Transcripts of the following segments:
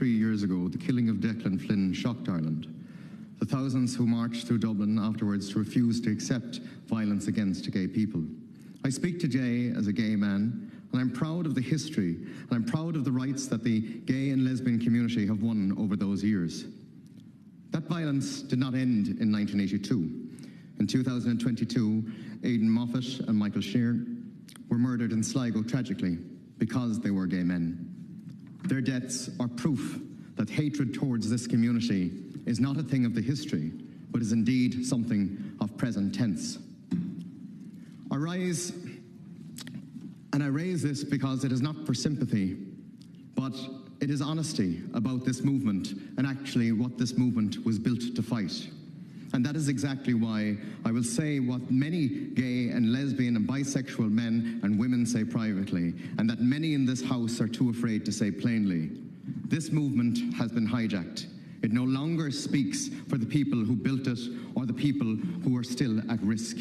3 years ago, the killing of Declan Flynn shocked Ireland. The thousands who marched through Dublin afterwards to refuse to accept violence against gay people. I speak today as a gay man, and I'm proud of the history, and I'm proud of the rights that the gay and lesbian community have won over those years. That violence did not end in 1982. In 2022, Aidan Moffat and Michael Sheeran were murdered in Sligo tragically because they were gay men. Their deaths are proof that hatred towards this community is not a thing of the history, but is indeed something of present tense. I raise this because it is not for sympathy, but it is honesty about this movement and actually what this movement was built to fight. And that is exactly why I will say what many gay and lesbian and bisexual men and women say privately, and that many in this House are too afraid to say plainly. This movement has been hijacked. It no longer speaks for the people who built it or the people who are still at risk.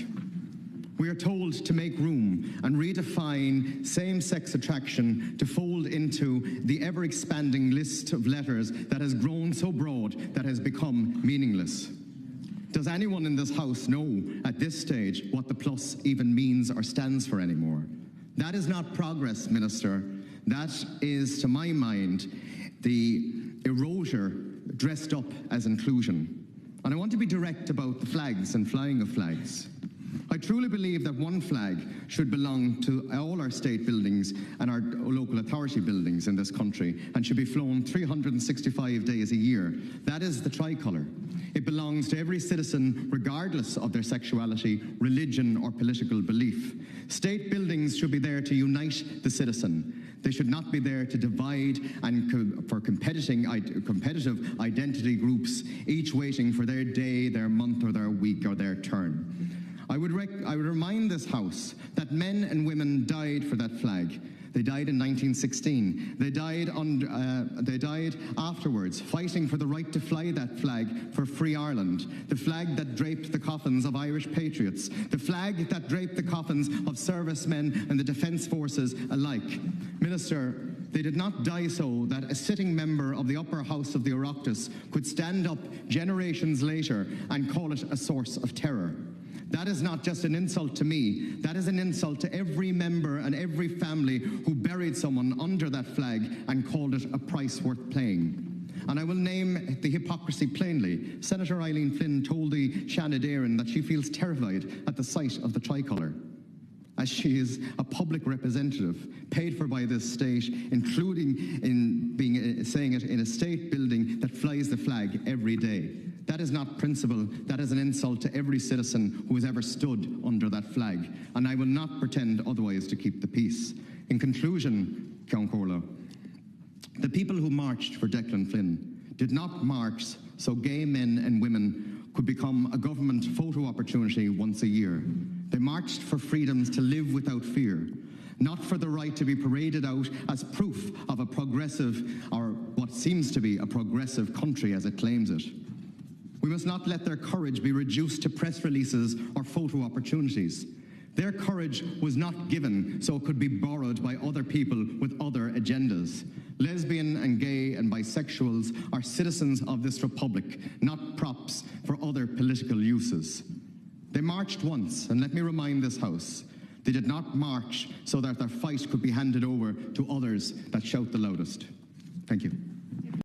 We are told to make room and redefine same-sex attraction to fold into the ever-expanding list of letters that has grown so broad that has become meaningless. Does anyone in this House know at this stage what the plus even means or stands for anymore? That is not progress, Minister. That is, to my mind, the erasure dressed up as inclusion. And I want to be direct about the flags and flying of flags. I truly believe that one flag should belong to all our state buildings and our local authority buildings in this country and should be flown 365 days a year. That is the tricolour. It belongs to every citizen regardless of their sexuality, religion or political belief. State buildings should be there to unite the citizen. They should not be there to divide and for competitive identity groups, each waiting for their day, their month or their week or their turn. I would remind this House that men and women died for that flag. They died in 1916. They died afterwards, fighting for the right to fly that flag for free Ireland, the flag that draped the coffins of Irish patriots, the flag that draped the coffins of servicemen and the defence forces alike. Minister, they did not die so that a sitting member of the upper house of the Oireachtas could stand up generations later and call it a source of terror. That is not just an insult to me, that is an insult to every member and every family who buried someone under that flag and called it a price worth paying. And I will name the hypocrisy plainly. Senator OFlynn told the Seanad Éireann that she feels terrified at the sight of the tricolour, as she is a public representative paid for by this state, including in saying it in a state building that flies the flag every day. That is not principle, that is an insult to every citizen who has ever stood under that flag, and I will not pretend otherwise to keep the peace. In conclusion, Ceann Comhairle, the people who marched for Declan Flynn did not march so gay men and women could become a government photo opportunity once a year. They marched for freedoms to live without fear, not for the right to be paraded out as proof of a progressive, or what seems to be a progressive country as it claims it. We must not let their courage be reduced to press releases or photo opportunities. Their courage was not given so it could be borrowed by other people with other agendas. Lesbian and gay and bisexuals are citizens of this republic, not props for other political uses. They marched once, and let me remind this House, they did not march so that their fight could be handed over to others that shout the loudest. Thank you.